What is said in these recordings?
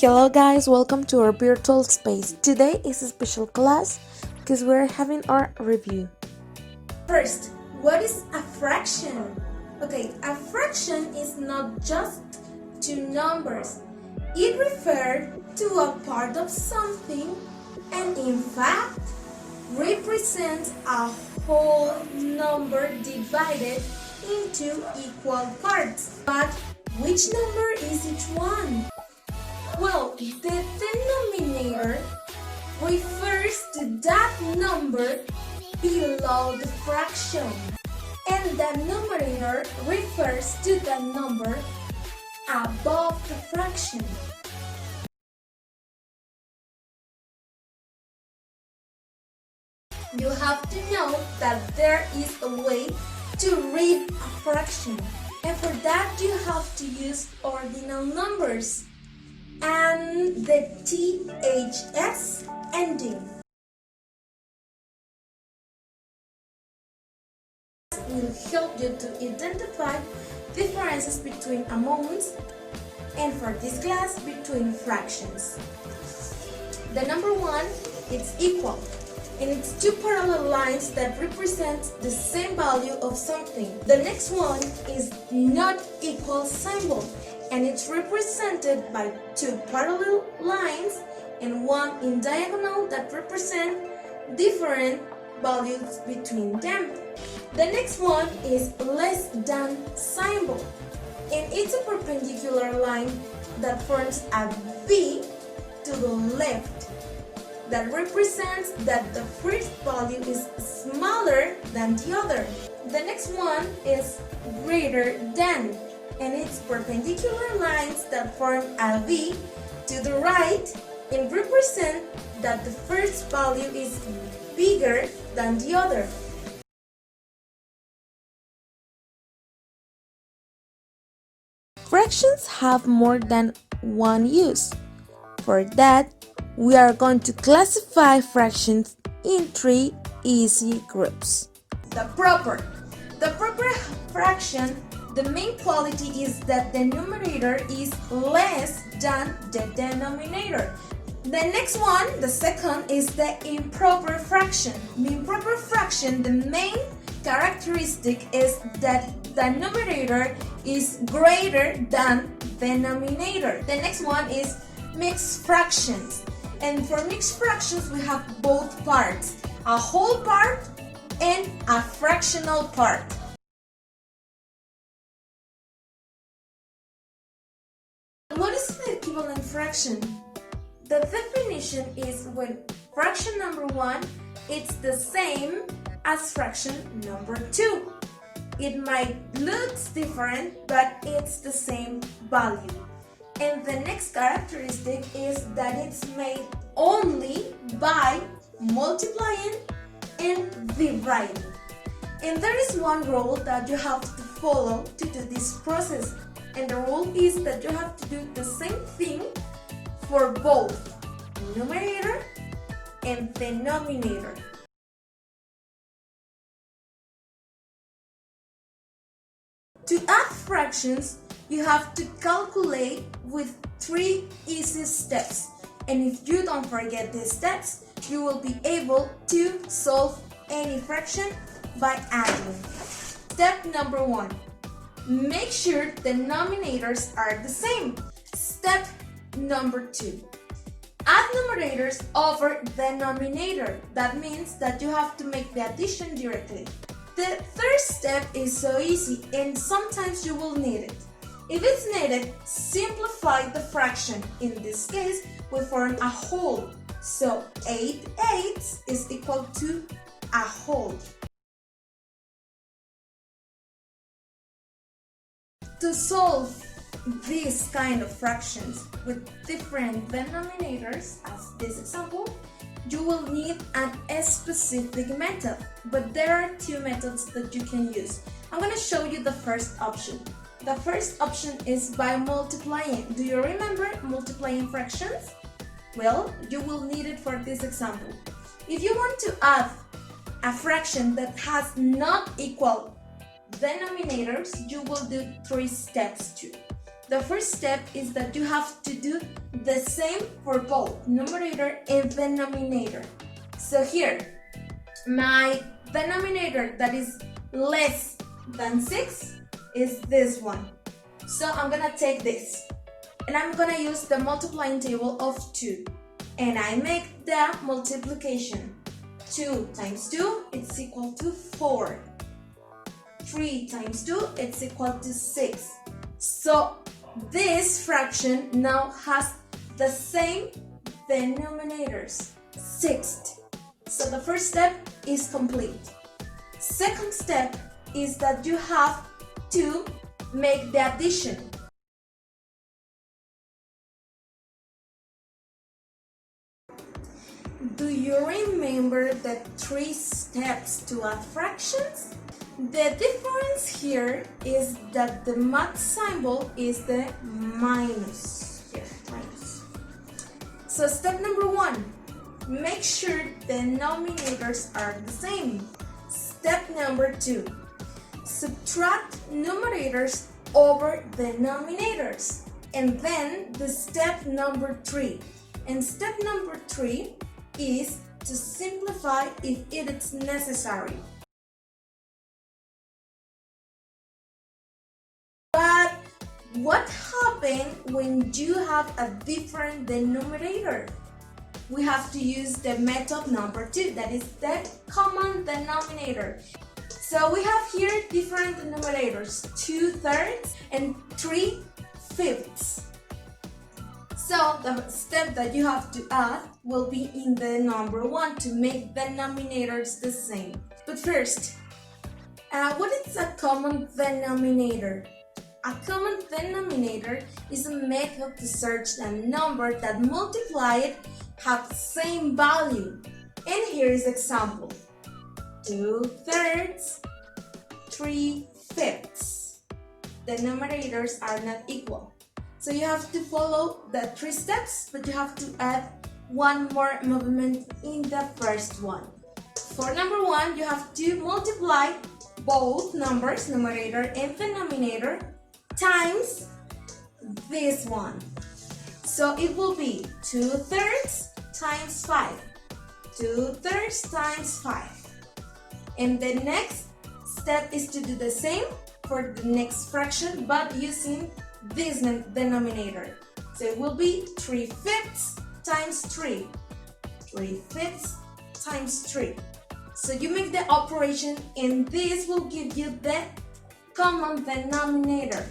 Hello guys, welcome to our virtual space. Today is a special class because we're having our review. First, what is a fraction? Okay, a fraction is not just two numbers. It refers to a part of something and in fact represents a whole number divided into equal parts. But which number is each one? Well, the denominator refers to that number below the fraction, and the numerator refers to the number above the fraction. You have to know that there is a way to read a fraction, and for that you have to use ordinal numbers and the THS ending. Will help you to identify differences between amounts and for this class between fractions. The number one is equal, and it's two parallel lines that represent the same value of something. The next one is not equal symbol, and it's represented by two parallel lines and one in diagonal that represent different values between them. The next one is less than symbol, and it's a perpendicular line that forms a V to the left that represents that the first value is smaller than the other. The next one is greater than, and it's perpendicular lines that form a V to the right and represent that the first value is bigger than the other. Fractions have more than one use. For that, we are going to classify fractions in three easy groups. The proper fraction, the main quality is that the numerator is less than the denominator. The next one, the second, is the improper fraction. The improper fraction, the main characteristic is that the numerator is greater than the denominator. The next one is mixed fractions. And for mixed fractions, we have both parts, a whole part and a fractional part. What is the equivalent fraction? The definition is when fraction number 1 is the same as fraction number 2. It might look different, but it's the same value. And the next characteristic is that it's made only by multiplying and dividing. And there is one rule that you have to follow to do this process. And the rule is that you have to do the same thing for both numerator and denominator. To add fractions, you have to calculate with 3 easy steps. And if you don't forget these steps, you will be able to solve any fraction by adding. Step number 1. Make sure the denominators are the same. Step number 2. Add numerators over denominator. That means that you have to make the addition directly. The third step is so easy, and sometimes you will need it. If it's needed, simplify the fraction. In this case, we form a whole. So 8/8 is equal to a whole. To solve these kind of fractions with different denominators, as this example, you will need a specific method, but there are 2 methods that you can use. I'm going to show you the first option. The first option is by multiplying. Do you remember multiplying fractions? Well, you will need it for this example. If you want to add a fraction that has not equal denominators, you will do 3 steps too. the first step is that you have to do the same for both numerator and denominator. So here, my denominator that is less than 6 is this one. So I'm gonna take this and I'm gonna use the multiplying table of 2, and I make the multiplication. 2 times 2 is equal to 4. 3 times 2 it's equal to 6. So this fraction now has the same denominators, 6. So the first step is complete. Second step is that you have to make the addition. Do you remember the 3 steps to add fractions? The difference here is that the math symbol is the minus. Here, minus. So step number 1, make sure denominators are the same. Step number 2, subtract numerators over denominators. And then the step number 3. And step number 3 is to simplify if it is necessary. But what happens when you have a different denominator? We have to use the method number 2, that is the common denominator. So we have here different denominators, 2/3 and 3/5. So the step that you have to add will be in the number 1 to make denominators the same. But first, what is a common denominator? A common denominator is a method to search a number that multiplied have the same value. And here is example. 2/3, 3/5. The numerators are not equal. So you have to follow the 3 steps, but you have to add one more movement in the first one. For number 1, you have to multiply both numbers, numerator and denominator, times this one. So it will be 2/3 times 5. 2/3 times 5. And the next step is to do the same for the next fraction, but using this denominator. So it will be 3/5 times 3. 3/5 times 3. So you make the operation and this will give you the common denominator.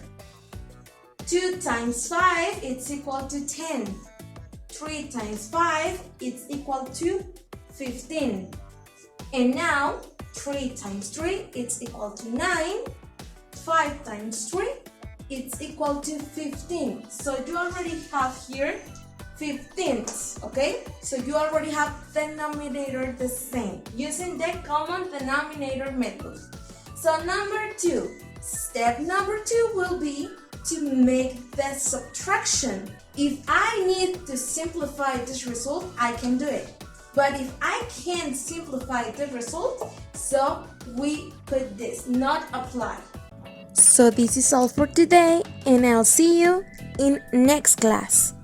2 times 5 it's equal to 10. 3 times 5 it's equal to 15. And now 3 times 3 it's equal to 9. 5 times 3 it's equal to 15. So you already have here 15ths, okay? So you already have denominator the same using the common denominator method. So number 2, step number 2 will be to make the subtraction. If I need to simplify this result, I can do it. But if I can't simplify the result, so we put this, not apply. So this is all for today, and I'll see you in next class.